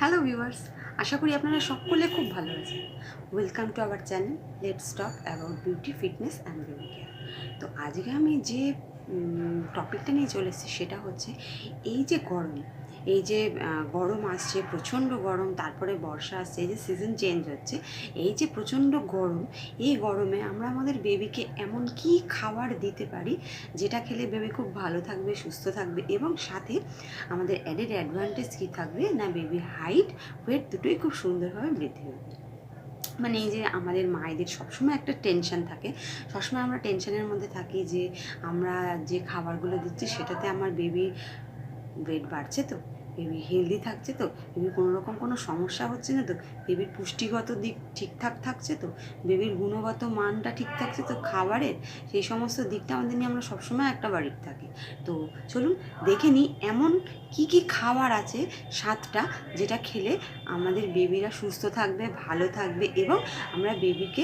Hello viewers, আশা করি আপনারা সকলে খুব ভালো আছেন। Welcome to our channel let's talk about beauty fitness and baby care. তো আজকে আমি যে টপিকটা নিয়ে চলে এসেছি সেটা হচ্ছে এই যে গরম, এই যে গরম আসছে, প্রচণ্ড গরম, তারপরে বর্ষা আসছে, এই যে সিজন চেঞ্জ হচ্ছে, এই যে প্রচণ্ড গরম, এই গরমে আমরা আমাদের বেবিকে এমন কি খাবার দিতে পারি যেটা খেলে বেবি খুব ভালো থাকবে, সুস্থ থাকবে এবং সাথে আমাদের অ্যাডেড অ্যাডভান্টেজ কী থাকবে না, বেবির হাইট ওয়েট দুটোই খুব সুন্দরভাবে বৃদ্ধি হবে। মানে এই যে আমাদের মায়েদের সবসময় একটা টেনশন থাকে, সবসময় আমরা টেনশনের মধ্যে থাকি যে আমরা যে খাবারগুলো দিচ্ছি সেটাতে আমার বেবি ওয়েট বাড়ছে তো, বেবি হেলদি থাকছে তো, বেবির কোনো রকম কোনো সমস্যা হচ্ছে না তো, বেবির পুষ্টিগত দিক ঠিকঠাক থাকছে তো, বেবির গুণগত মানটা ঠিক থাকছে তো খাবারের, সেই সমস্ত দিকটা আমাদের নিয়ে আমরা সবসময় একটা বাড়িতে থাকি। তো চলুন দেখে নিই এমন কি কি খাবার আছে 7টা, যেটা খেলে আমাদের বেবিরা সুস্থ থাকবে, ভালো থাকবে এবং আমরা বেবিকে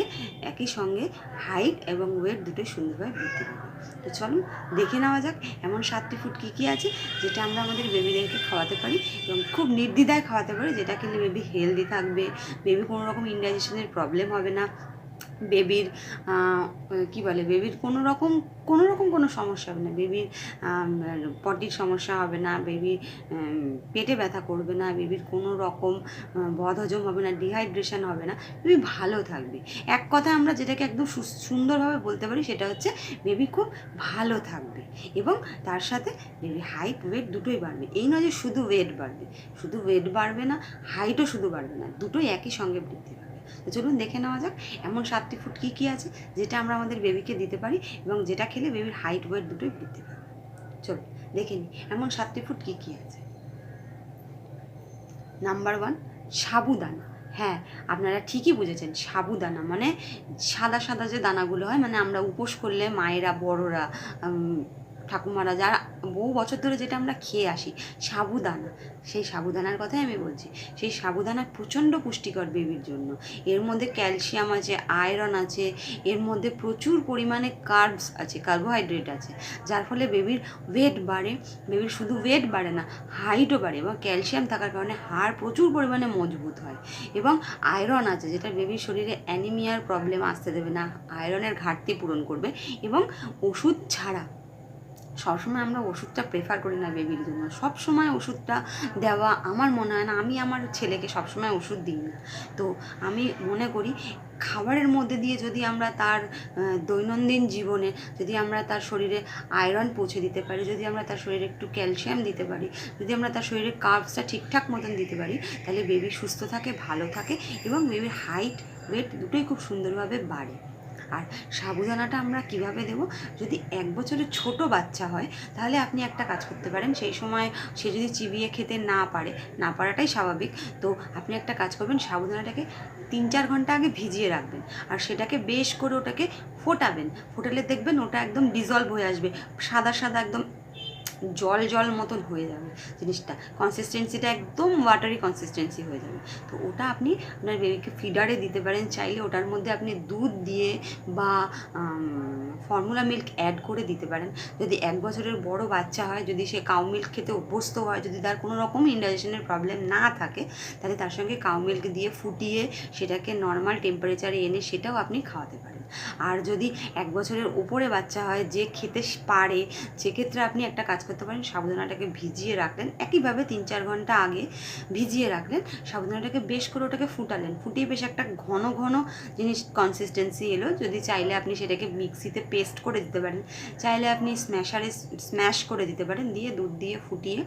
একই সঙ্গে হাইট এবং ওয়েট দুটোই সুন্দরভাবে বৃদ্ধি পাবে। তো চলুন দেখে নেওয়া যাক এমন 7টি ফুড কী কী আছে যেটা আমরা আমাদের বেবিদেরকে খাওয়াতে পারি এবং খুব নির্দ্বিধায় খাওয়াতে পারি, যেটা খেলে বেবি হেলদি থাকবে, বেবি কোনো রকম ইনডাইজেশনের প্রবলেম হবে না, বেবির কী বলে, বেবির কোনো রকম কোনো সমস্যা হবে না, বেবির পটির সমস্যা হবে না, বেবির পেটে ব্যথা করবে না, বেবির কোনো রকম বদহজম হবে না, ডিহাইড্রেশন হবে না, বেবি ভালো থাকবে। এক কথায় আমরা যেটাকে একদম সুন্দরভাবে বলতে পারি সেটা হচ্ছে বেবি খুব ভালো থাকবে এবং তার সাথে বেবি হাইট ওয়েট দুটোই বাড়বে। এই নয় যে শুধু ওয়েট বাড়বে, শুধু ওয়েট বাড়বে না, হাইটও শুধু বাড়বে না, দুটোই একই সঙ্গে বৃদ্ধি পাবে। তো চলুন দেখে নেওয়া যাক এমন 7টি ফুড কী কী আছে যেটা আমরা আমাদের বেবিকে দিতে পারি এবং যেটা খেলে বেবির হাইট ওয়েট দুটোই বৃদ্ধি পাবে। চলুন দেখে নিই এমন 7টি ফুড কী কী আছে। নাম্বার 1, সাবুদানা। হ্যাঁ, আপনারা ঠিকই বুঝেছেন, সাবুদানা মানে সাদা সাদা যে দানাগুলো হয়, মানে আমরা উপোস করলে মায়েরা, বড়রা, ঠাকুমারা, যারা বহু বছর ধরে যেটা আমরা খেয়ে আসি, সাবুদানা, সেই সাবুদানার কথাই আমি বলছি। সেই সাবুদানা প্রচণ্ড পুষ্টিকর বেবির জন্য। এর মধ্যে ক্যালসিয়াম আছে, আয়রন আছে, এর মধ্যে প্রচুর পরিমাণে কার্বস আছে, কার্বোহাইড্রেট আছে, যার ফলে বেবির ওয়েট বাড়ে, বেবির শুধু ওয়েট বাড়ে না, হাইটও বাড়ে এবং ক্যালসিয়াম থাকার কারণে হাড় প্রচুর পরিমাণে মজবুত হয় এবং আয়রন আছে যেটা বেবির শরীরে অ্যানিমিয়ার প্রবলেম আসতে দেবে না, আয়রনের ঘাটতি পূরণ করবে এবং ওষুধ ছাড়া, সবসময় আমরা ওষুধটা প্রেফার করি না বেবির জন্য, সবসময় ওষুধটা দেওয়া আমার মনে হয় না, আমি আমার ছেলেকে সবসময় ওষুধ দিই না। তো আমি মনে করি খাবারের মধ্যে দিয়ে যদি আমরা তার দৈনন্দিন জীবনে যদি আমরা তার শরীরে আয়রন পৌঁছে দিতে পারি, যদি আমরা তার শরীরে একটু ক্যালসিয়াম দিতে পারি, যদি আমরা তার শরীরে কার্বসটা ঠিকঠাক মতন দিতে পারি, তাহলে বেবি সুস্থ থাকে, ভালো থাকে এবং বেবির হাইট ওয়েট দুটোই খুব সুন্দরভাবে বাড়ে। আর সাবুদানাটা আমরা কিভাবে দেব, যদি 1 বছরের ছোট বাচ্চা হয় তাহলে আপনি একটা কাজ করতে পারেন, সেই সময় সে যদি চিবিয়ে খেতে না পারাটাই স্বাভাবিক, তো আপনি একটা কাজ করবেন, সাবুদানাটাকে 3-4 ঘন্টা আগে ভিজিয়ে রাখবেন আর সেটাকে বেশ করে ওটাকে ফোটালে দেখবেন ওটা একদম ডিজলভ হয়ে আসবে, সাদা সাদা একদম জল জল মতন হয়ে যাবে জিনিসটা, কনসিস্টেন্সিটা একদম ওয়াটারি কনসিস্টেন্সি হয়ে যাবে। তো ওটা আপনি আপনার বেবিকে ফিডারে দিতে পারেন, চাইলে ওটার মধ্যে আপনি দুধ দিয়ে বা ফর্মুলা মিল্ক অ্যাড করে দিতে পারেন। যদি 1 বছরের বড় বাচ্চা হয়, যদি সে কাউ মিল্ক খেতে অভ্যস্ত হয়, যদি তার কোনো রকম ইনডাইজেশনের প্রবলেম না থাকে, তাহলে তার সঙ্গে কাউ মিল্ক দিয়ে ফুটিয়ে সেটাকে নর্মাল টেম্পারেচারে এনে সেটাও আপনি খাওয়াতে পারেন। আর যদি 1 বছরের উপরে বাচ্চা হয় যে খেতে পারে, সেক্ষেত্রে আপনি একটা কাজ করতে পারেন, সাবুদানাটাকে ভিজিয়ে রাখলেন, একইভাবে 3-4 ঘন্টা আগে ভিজিয়ে রাখলেন, সাবুদানাটাকে বেশ করে ওটাকে ফুটিয়ে বেশ একটা ঘন ঘন জিনিস কনসিস্টেন্সি এলো, যদি চাইলে আপনি সেটাকে মিক্সিতে পেস্ট করে দিতে পারেন, চাইলে আপনি স্ম্যাশারে স্ম্যাশ করে দিতে পারেন, দিয়ে দুধ দিয়ে ফুটিয়ে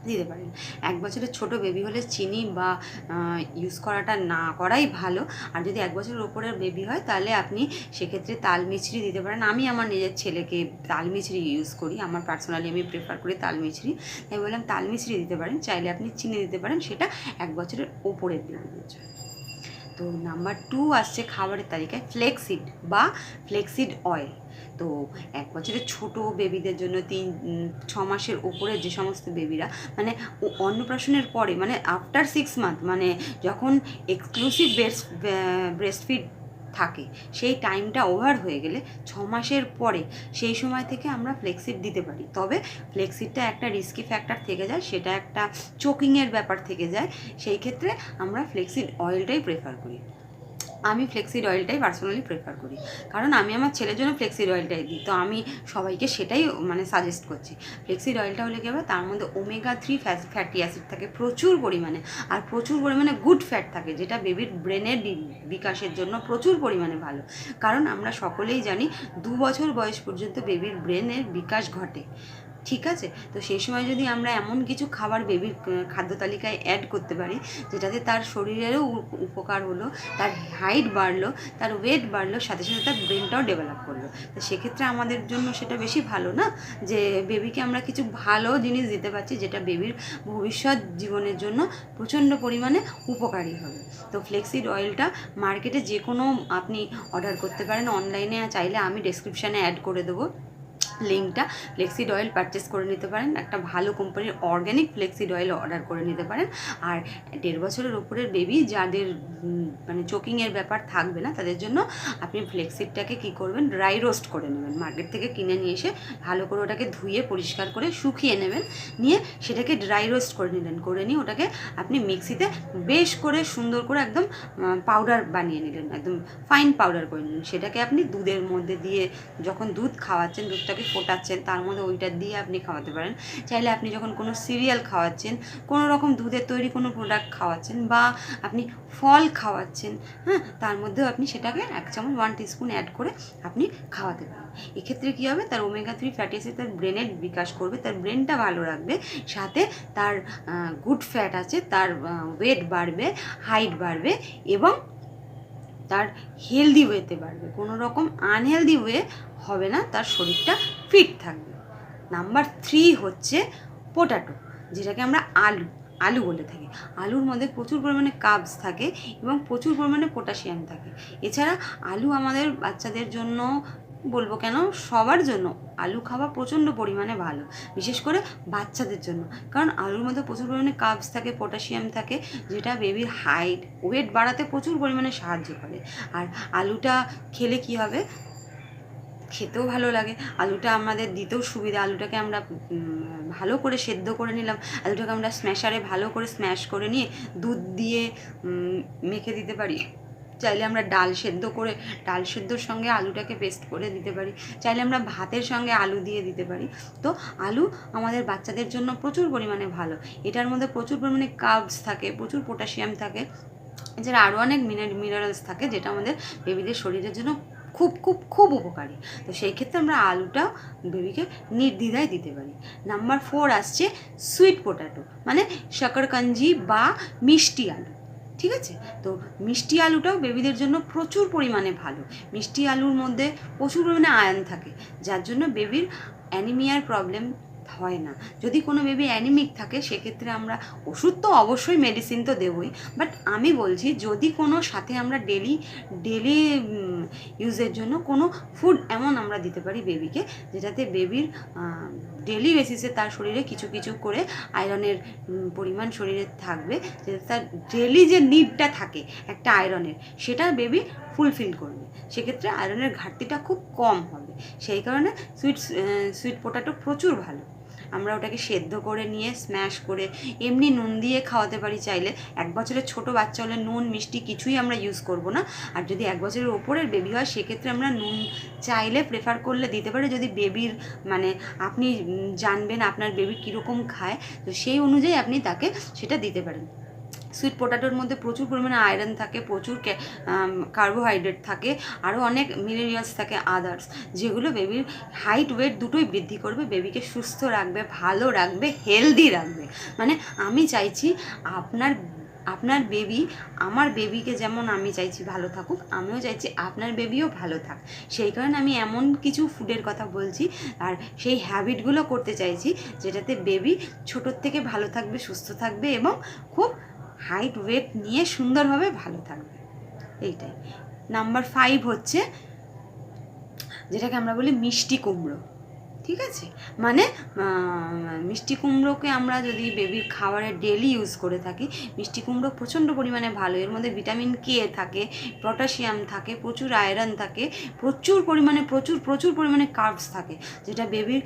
দিতে পারেন। 1 বছরের ছোট বেবি হলে চিনি বা ইউজ করাটা না করাই ভালো। আর যদি 1 বছরের ওপরের বেবি হয় তাহলে আপনি সেক্ষেত্রে তাল মিছরি দিতে পারেন। আমি আমার নিজের ছেলেকে তাল মিছরি ইউজ করি, আমার পার্সোনালি আমি প্রেফার করি তাল মিছরি, তাই বললাম তাল মিছরি দিতে পারেন, চাইলে আপনি চিনি দিতে পারেন, সেটা 1 বছরের ওপরের বেবিদের জন্য। তো নাম্বার 2 আসছে খাবারের তালিকায় ফ্লেক্সিড বা ফ্লেক্সিড অয়েল। তো 1 বছরের ছোট বেবিদের জন্য 3-6 মাসের ওপরে যে সমস্ত বেবিরা, মানে অন্নপ্রাশনের পরে, মানে আফটার 6 মান্থ, মানে যখন এক্সক্লুসিভ ব্রেস্ট ফিড থাকে, সেই টাইমটা ওভার হয়ে গেলে 6 মাসের পরে সেই সময় থেকে আমরা ফ্লেক্সিড দিতে পারি। তবে ফ্লেক্সিডটা একটা রিস্কি ফ্যাক্টর থেকে যায়, সেটা একটা চোকিংয়ের ব্যাপার থেকে যায়। সেই ক্ষেত্রে আমরা ফ্লেক্সিড অয়েলটাই প্রেফার করি। আমি ফ্লেক্সিড অয়েলটাই পার্সোনালি প্রেফার করি, কারণ আমি আমার ছেলের জন্য ফ্লেক্সিড অয়েলটাই দিই। তো আমি সবাইকে সেটাই মানে সাজেস্ট করছি। ফ্লেক্সিড অয়েলটা হলে কী হবে, তার মধ্যে ওমেগা-3 ফ্যাটি অ্যাসিড থাকে প্রচুর পরিমাণে, আর প্রচুর পরিমাণে গুড ফ্যাট থাকে, যেটা বেবির ব্রেনের বিকাশের জন্য প্রচুর পরিমাণে ভালো। কারণ আমরা সকলেই জানি 2 বছর বয়স পর্যন্ত বেবির ব্রেনের বিকাশ ঘটে, ঠিক আছে? তো সেই সময় যদি আমরা এমন কিছু খাবার বেবির খাদ্য তালিকায় অ্যাড করতে পারি যেটাতে তার শরীরেরও উপকার হলো, তার হাইট বাড়লো, তার ওয়েট বাড়লো, সাথে সাথে তার ব্রেনটাও ডেভেলপ করলো, তো সেক্ষেত্রে আমাদের জন্য সেটা বেশি ভালো না, যে বেবিকে আমরা কিছু ভালো জিনিস দিতে পারছি যেটা বেবির ভবিষ্যৎ জীবনের জন্য প্রচণ্ড পরিমাণে উপকারী হবে। তো ফ্লেক্সিড অয়েলটা মার্কেটে যে কোনো আপনি অর্ডার করতে পারেন, অনলাইনে চাইলে আমি ডেসক্রিপশানে অ্যাড করে দেবো লিঙ্কটা। ফ্লেক্সিড অয়েল পারচেস করে নিতে পারেন, একটা ভালো কোম্পানির অর্গ্যানিক ফ্লেক্সিড অয়েল অর্ডার করে নিতে পারেন। আর 1.5 বছরের উপরের বেবি যাদের মানে চোকিংয়ের ব্যাপার থাকবে না, তাদের জন্য আপনি ফ্লেক্সিডটাকে কী করবেন, ড্রাই রোস্ট করে নেবেন। মার্কেট থেকে কিনে নিয়ে এসে ভালো করে ওটাকে ধুয়ে পরিষ্কার করে শুকিয়ে নেবেন, নিয়ে সেটাকে ড্রাই রোস্ট করে নিলেন, করে নিয়ে ওটাকে আপনি মিক্সিতে বেশ করে সুন্দর করে একদম পাউডার বানিয়ে নিলেন, একদম ফাইন পাউডার করে নিলেন। সেটাকে আপনি দুধের মধ্যে দিয়ে, যখন দুধ খাওয়াচ্ছেন, দুধটাকে ফোটাচ্ছেন, তার মধ্যে ওইটা দিয়ে আপনি খাওয়াতে পারেন। চাইলে আপনি যখন কোনো সিরিয়াল খাওয়াচ্ছেন, কোনো রকম দুধের তৈরি কোনো প্রোডাক্ট খাওয়াচ্ছেন, বা আপনি ফল খাওয়াচ্ছেন, হ্যাঁ, তার মধ্যেও আপনি সেটাকে 1 চামচ 1 টিস্পুন অ্যাড করে আপনি খাওয়াতে পারেন। এক্ষেত্রে কী হবে, তার ওমেগা-3 ফ্যাটি অ্যাসিড তার ব্রেনের বিকাশ করবে, তার ব্রেনটা ভালো রাখবে, সাথে তার গুড ফ্যাট আছে, তার ওয়েট বাড়বে, হাইট বাড়বে, এবং তার হেলদি ওয়েতে বাড়বে, কোনো রকম আনহেলদি ওয়ে হবে না, তার শরীরটা ফিট থাকবে। নাম্বার 3 হচ্ছে পোটাটো, যেটাকে আমরা আলু বলে থাকি। আলুর মধ্যে প্রচুর পরিমাণে কার্বস থাকে এবং প্রচুর পরিমাণে পটাশিয়াম থাকে। এছাড়া আলু আমাদের বাচ্চাদের জন্য, বলবো কেন, সবার জন্য আলু খাওয়া প্রচণ্ড পরিমাণে ভালো, বিশেষ করে বাচ্চাদের জন্য। কারণ আলুর মধ্যে প্রচুর পরিমাণে কার্বস থাকে, পটাশিয়াম থাকে, যেটা বেবির হাইট, ওয়েট বাড়াতে প্রচুর পরিমাণে সাহায্য করে। আর আলুটা খেলে কি হবে, খেতেও ভালো লাগে, আলুটা আমাদের দিতেও সুবিধা। আলুটাকে আমরা ভালো করে সেদ্ধ করে নিলাম, আলুটাকে আমরা স্ম্যাশারে ভালো করে স্ম্যাশ করে নিয়ে দুধ দিয়ে মেখে দিতে পারি। চাইলে আমরা ডাল সেদ্ধর সঙ্গে আলুটাকে পেস্ট করে দিতে পারি, চাইলে আমরা ভাতের সঙ্গে আলু দিয়ে দিতে পারি। তো আলু আমাদের বাচ্চাদের জন্য প্রচুর পরিমাণে ভালো। এটার মধ্যে প্রচুর পরিমাণে কার্বস থাকে, প্রচুর পটাশিয়াম থাকে, এছাড়া আরও অনেক মিনারেলস থাকে, যেটা আমাদের বেবিদের শরীরের জন্য খুব খুব খুব উপকারী। তো সেই ক্ষেত্রে আমরা আলুটা বেবিকে নির্দ্বিধায় দিতে পারি। নাম্বার 4 আসছে সুইট পোটাটো, মানে शकरकंजी বা মিষ্টি আলু, ঠিক আছে? তো মিষ্টি আলুটাও বেবিদের জন্য প্রচুর পরিমাণে ভালো। মিষ্টি আলুর মধ্যে প্রচুর পরিমাণে আয়রন থাকে, যার জন্য বেবির অ্যানিমিয়ার প্রবলেম হয় না। যদি কোনো বেবি অ্যানিমিক থাকে, সেক্ষেত্রে আমরা ওষুধ তো অবশ্যই, মেডিসিন তো দেবই, বাট আমি বলছি যদি কোনো সাথে আমরা ডেলি ইউজের জন্য কোনো ফুড এমন আমরা দিতে পারি বেবিকে, যেটাতে বেবির ডেলি বেসিসে তার শরীরে কিছু কিছু করে আয়রনের পরিমাণ শরীরে থাকবে, যাতে তার ডেলি যে নিডটা থাকে একটা আয়রনের, সেটা বেবি ফুলফিল করবে। সেক্ষেত্রে আয়রনের ঘাটতিটা খুব কম হবে। সেই কারণে সুইট পোটাটো প্রচুর ভালো। আমরা ওটাকে সেদ্ধ করে নিয়ে স্ম্যাশ করে এমনি নুন দিয়ে খাওয়াতে পারি চাইলে। 1 বছরের ছোটো বাচ্চা হলে নুন মিষ্টি কিছুই আমরা ইউজ করব না। আর যদি 1 বছরের ওপরের বেবি হয়, সেক্ষেত্রে আমরা নুন চাইলে প্রেফার করলে দিতে পারি, যদি বেবির মানে আপনি জানবেন আপনার বেবি কীরকম খায়, তো সেই অনুযায়ী আপনি তাকে সেটা দিতে পারেন। সুইট পোটাটোর মধ্যে প্রচুর পরিমাণে আয়রন থাকে, প্রচুর কার্বোহাইড্রেট থাকে, আরও অনেক মিনারেলস থাকে আদার্স, যেগুলো বেবির হাইট ওয়েট দুটোই বৃদ্ধি করবে, বেবিকে সুস্থ রাখবে, ভালো রাখবে, হেলদি রাখবে। মানে আমি চাইছি আপনার বেবি, আমার বেবিকে যেমন আমি চাইছি ভালো থাকুক, আমিও চাইছি আপনার বেবিও ভালো থাক। সেই কারণে আমি এমন কিছু ফুডের কথা বলছি আর সেই হ্যাবিটগুলো করতে চাইছি, যেটাতে বেবি ছোটোর থেকে ভালো থাকবে, সুস্থ থাকবে এবং খুব হাইট ওয়েট নিয়ে সুন্দরভাবে ভালো থাকবে। এইটাই। নাম্বার 5 হচ্ছে যেটাকে আমরা বলি মিষ্টি কুমড়ো, ঠিক আছে, মানে মিষ্টি কুমড়োকে আমরা যদি বেবির খাবারে ডেলি ইউজ করে থাকি, মিষ্টি কুমড়ো প্রচণ্ড পরিমাণে ভালো। এর মধ্যে ভিটামিন কে থাকে, পটাশিয়াম থাকে, প্রচুর আয়রন থাকে, প্রচুর পরিমাণে কার্বস থাকে, যেটা বেবির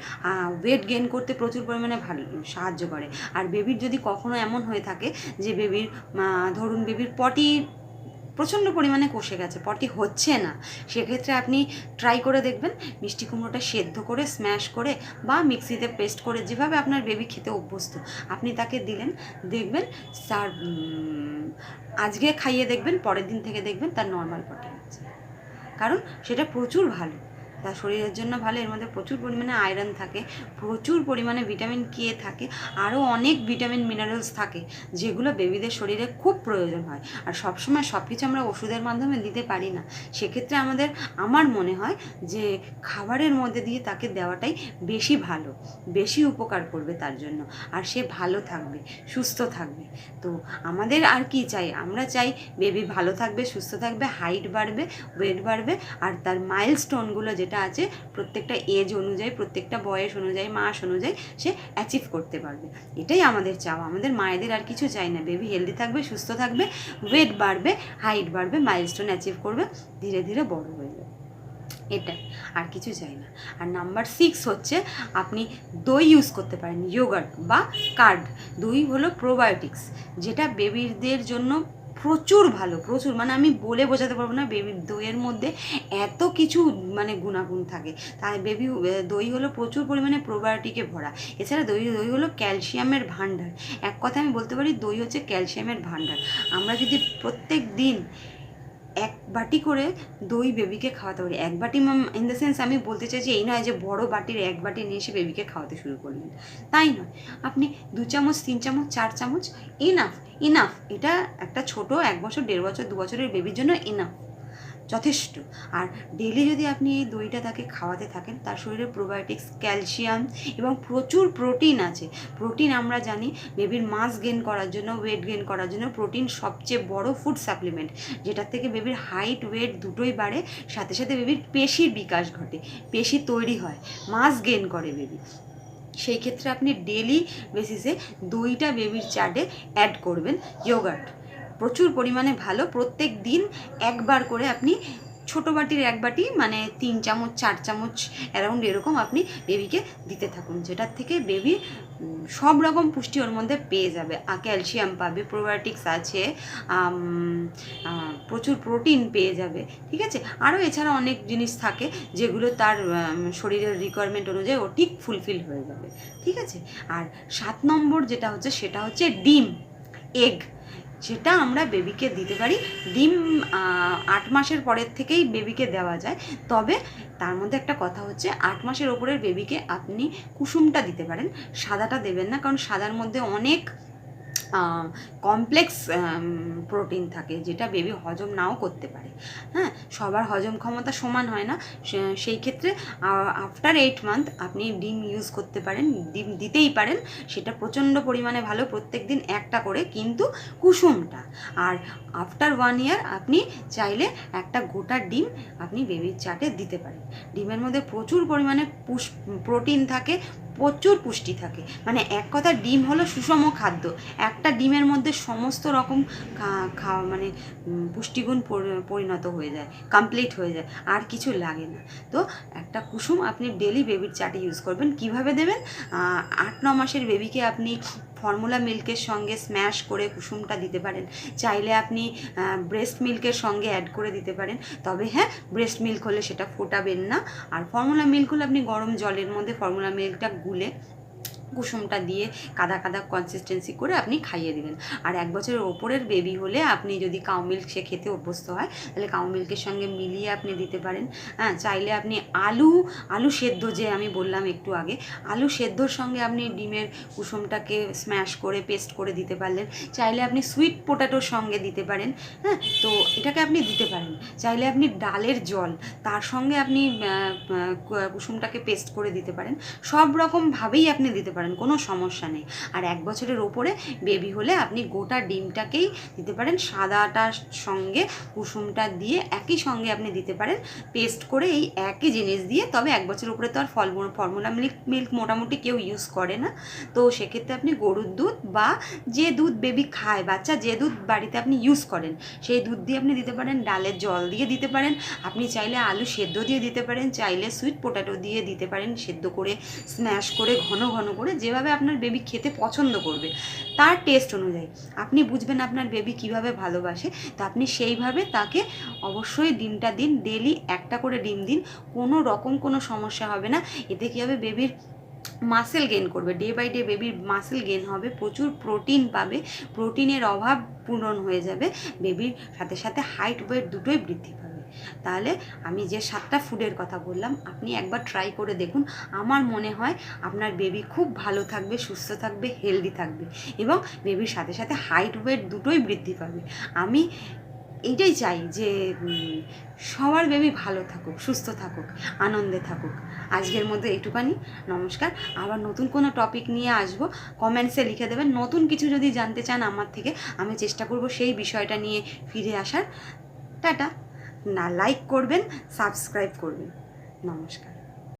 ওয়েট গেইন করতে প্রচুর পরিমাণে ভালো সাহায্য করে। আর বেবির যদি কখনো এমন হয়ে থাকে যে বেবির ধরুন বেবির পটি প্রচণ্ড পরিমাণে কষে গেছে, পটি হচ্ছে না, সেক্ষেত্রে আপনি ট্রাই করে দেখবেন মিষ্টি কুমড়োটা সেদ্ধ করে স্ম্যাশ করে বা মিক্সিতে পেস্ট করে, যেভাবে আপনার বেবি খেতে অভ্যস্ত আপনি তাকে দিলেন, দেখবেন তার আজকে খাইয়ে দেখবেন, পরের দিন থেকে দেখবেন তার নর্মাল পটি হচ্ছে। কারণ সেটা প্রচুর ভালো, তার শরীরের জন্য ভালো। এর মধ্যে প্রচুর পরিমাণে আয়রন থাকে, প্রচুর পরিমাণে ভিটামিন কে থাকে, আরও অনেক ভিটামিন মিনারেলস থাকে, যেগুলো বেবিদের শরীরে খুব প্রয়োজন হয়। আর সবসময় সব কিছু আমরা ওষুধের মাধ্যমে দিতে পারি না, সেক্ষেত্রে আমার মনে হয় যে খাবারের মধ্যে দিয়ে তাকে দেওয়াটাই বেশি ভালো, বেশি উপকার করবে তার জন্য, আর সে ভালো থাকবে, সুস্থ থাকবে। তো আমাদের আর কি চাই? আমরা চাই বেবি ভালো থাকবে, সুস্থ থাকবে, হাইট বাড়বে, ওয়েট বাড়বে, আর তার মাইলস্টোনগুলো যেটা আছে প্রত্যেকটা এজ অনুযায়ী, প্রত্যেকটা বয়স অনুযায়ী, মাস অনুযায়ী সে অ্যাচিভ করতে পারবে। এটাই আমাদের চাওয়া, আমাদের মায়েদের আর কিছু চাই না। বেবি হেলদি থাকবে, সুস্থ থাকবে, ওয়েট বাড়বে, হাইট বাড়বে, মাইলস্টোন অ্যাচিভ করবে, ধীরে ধীরে বড় হয়ে যাবে, এটাই, আর কিছু চাই না। আর নাম্বার 6 হচ্ছে আপনি দই ইউজ করতে পারেন, ইয়োগার্ট বা কার্ড। দই হলো প্রোবায়োটিক্স, যেটা বেবিদের জন্য প্রচুর ভালো, প্রচুর, মানে আমি বলে বোঝাতে পারবো না। বেবির দইয়ের মধ্যে এত কিছু মানে গুণাগুণ থাকে, তাই দই হলো প্রচুর পরিমাণে প্রোবায়োটিকে ভরা। এছাড়া দই হলো ক্যালসিয়ামের ভাণ্ডার। এক কথা আমি বলতে পারি দই হচ্ছে ক্যালসিয়ামের ভাণ্ডার। আমরা যদি প্রত্যেক দিন 1 বাটি করে দই বেবিকে খাওয়াতে পারি, 1 বাটি ইন দ্য সেন্স আমি বলতে চাইছি এই নয় যে বড় বাটির 1 বাটি নিয়ে এসে বেবিকে খাওয়াতে শুরু করলেন, তাই নয়। আপনি 2 চামচ, 3 চামচ, 4 চামচ, ইনাফ। এটা একটা ছোট 1 বছর, 1.5 বছর, 2 বছরের বেবির জন্য ইনাফ, যথেষ্ট। আর ডেলি যদি আপনি এই দইটা তাকে খাওয়াতে থাকেন, তার শরীরে প্রোবায়োটিক্স, ক্যালসিয়াম এবং প্রচুর প্রোটিন আছে। প্রোটিন আমরা জানি বেবির মাস গেইন করার জন্য, ওয়েট গেইন করার জন্য প্রোটিন সবচেয়ে বড় ফুড সাপ্লিমেন্ট, যেটার থেকে বেবির হাইট ওয়েট দুটোই বাড়ে, সাথে সাথে বেবির পেশির বিকাশ ঘটে, পেশি তৈরি হয়, মাস গেইন করে বেবি। সেই ক্ষেত্রে আপনি ডেলি বেসিসে দইটা বেবির চার্টে অ্যাড করবেন। ইয়োগার্ট প্রচুর পরিমাণে ভালো, প্রত্যেক দিন 1 বার করে আপনি ছোটো বাটির 1 বাটি, মানে 3 চামচ 4 চামচ অ্যারাউন্ড এরকম আপনি বেবিকে দিতে থাকুন, যেটার থেকে বেবি সব রকম পুষ্টি ওর মধ্যে পেয়ে যাবে। ক্যালসিয়াম পাবে, প্রোবায়োটিক্স আছে, প্রচুর প্রোটিন পেয়ে যাবে, ঠিক আছে। আরও এছাড়া অনেক জিনিস থাকে যেগুলো তার শরীরের রিকোয়ারমেন্ট অনুযায়ী ও ঠিক ফুলফিল হয়ে যাবে, ঠিক আছে। আর 7 নম্বর যেটা হচ্ছে সেটা হচ্ছে ডিম, এগ, যেটা আমরা বেবিকে দিতে পারি। ডিম 8 মাসের পরের থেকেই বেবিকে দেওয়া যায়, তবে তার মধ্যে একটা কথা হচ্ছে 8 মাসের ওপরের বেবিকে আপনি কুসুমটা দিতে পারেন, সাদাটা দেবেন না, কারণ সাদার মধ্যে অনেক কমপ্লেক্স প্রোটিন থাকে, যেটা বেবি হজম নাও করতে পারে। হ্যাঁ, সবার হজম ক্ষমতা সমান হয় না, সেই ক্ষেত্রে আফটার 8 মান্থ আপনি ডিম ইউজ করতে পারেন, ডিম দিতেই পারেন, সেটা প্রচণ্ড পরিমাণে ভালো, প্রত্যেক দিন একটা করে, কিন্তু কুসুমটা। আর আফটার 1 ইয়ার আপনি চাইলে একটা গোটা ডিম আপনি বেবির চাটে দিতে পারেন। ডিমের মধ্যে প্রচুর পরিমাণে প্রোটিন থাকে, প্রচুর পুষ্টি থাকে, মানে এক কথা ডিম হলো সুষম খাদ্য। একটা ডিমের মধ্যে সমস্ত রকম মানে পুষ্টিগুণ পরিণত হয়ে যায়, কমপ্লিট হয়ে যায়, আর কিছু লাগে না। তো একটা কুসুম আপনি ডেলি বেবির চাটে ইউজ করবেন। কিভাবে দেবেন? 8-9 মাসের বেবিকে আপনি ফর্মুলা মিল্কের সঙ্গে স্ম্যাশ করে কুসুমটা দিতে পারেন, চাইলে আপনি ব্রেস্ট মিল্কের সঙ্গে অ্যাড করে দিতে পারেন, তবে হ্যাঁ, ব্রেস্ট মিল্ক হলে সেটা ফোটাবেন না। আর ফর্মুলা মিল্ক হলে আপনি গরম জলের মধ্যে ফর্মুলা মিল্কটা গুলে কুসুমটা দিয়ে কাদা কাদা কনসিস্টেন্সি করে আপনি খাইয়ে দিবেন। আর 1 বছরের ওপরের বেবি হলে আপনি যদি কাউ মিল্ক সে খেতে অভ্যস্ত হয়, তাহলে কাউ মিল্কের সঙ্গে মিলিয়ে আপনি দিতে পারেন। হ্যাঁ, চাইলে আপনি আলু সেদ্ধ, যে আমি বললাম একটু আগে, আলু সেদ্ধর সঙ্গে আপনি ডিমের কুসুমটাকে স্ম্যাশ করে পেস্ট করে দিতে পারলেন। চাইলে আপনি সুইট পোটাটোর সঙ্গে দিতে পারেন। হ্যাঁ, তো এটাকে আপনি দিতে পারেন। চাইলে আপনি ডালের জল, তার সঙ্গে আপনি কুসুমটাকে পেস্ট করে দিতে পারেন। সব রকমভাবেই আপনি দিতে পারেন। পারেন, কোনো সমস্যা নেই। আর 1 বছরের ওপরে বেবি হলে আপনি গোটা ডিমটাকেই দিতে পারেন, সাদাটার সঙ্গে কুসুমটা দিয়ে একই সঙ্গে আপনি দিতে পারেন পেস্ট করে, এই একই জিনিস দিয়ে। তবে 1 বছরের উপরে তো আর ফর্মুলা মিল্ক মোটামুটি কেউ ইউজ করে না, তো সেক্ষেত্রে আপনি গরুর দুধ বা যে দুধ বেবি খায়, বাচ্চা যে দুধ বাড়িতে আপনি ইউজ করেন সেই দুধ দিয়ে আপনি দিতে পারেন, ডালের জল দিয়ে দিতে পারেন, আপনি চাইলে আলু সেদ্ধ দিয়ে দিতে পারেন, চাইলে সুইট পোটাটো দিয়ে দিতে পারেন, সেদ্ধ করে স্ম্যাশ করে ঘন ঘন করে, যেভাবে আপনার বেবি খেতে পছন্দ করবে তার টেস্ট অনুযায়ী আপনি বুঝবেন আপনার বেবি কিভাবে ভালোবাসে, তো আপনি সেইভাবে তাকে অবশ্যই ডিমটা দিন, ডেলি একটা করে ডিম দিন, কোনো রকম কোনো সমস্যা হবে না। এতে কী হবে, বেবির মাসেল গেইন করবে, ডে বাই ডে বেবির মাসেল গেইন হবে, প্রচুর প্রোটিন পাবে, প্রোটিনের অভাব পূরণ হয়ে যাবে, বেবির সাথে সাথে হাইট ওয়েট দুটোই বৃদ্ধি পাবে। তাহলে আমি যে 7টা ফুডের কথা বললাম আপনি একবার ট্রাই করে দেখুন, আমার মনে হয় আপনার বেবি খুব ভালো থাকবে, সুস্থ থাকবে, হেলদি থাকবে, এবং বেবির সাথে সাথে হাইট ওয়েট দুটোই বৃদ্ধি পাবে। আমি এইটাই চাই যে সবার বেবি ভালো থাকুক, সুস্থ থাকুক, আনন্দে থাকুক। আজকের মধ্যে এইটুখানি, নমস্কার। আবার নতুন কোনো টপিক নিয়ে আসবো, কমেন্টসে লিখে দেবেন। নতুন কিছু যদি জানতে চান আমার থেকে, আমি চেষ্টা করব সেই বিষয়টা নিয়ে ফিরে আসার। টাটা। না, লাইক করবেন, সাবস্ক্রাইব করবেন। নমস্কার।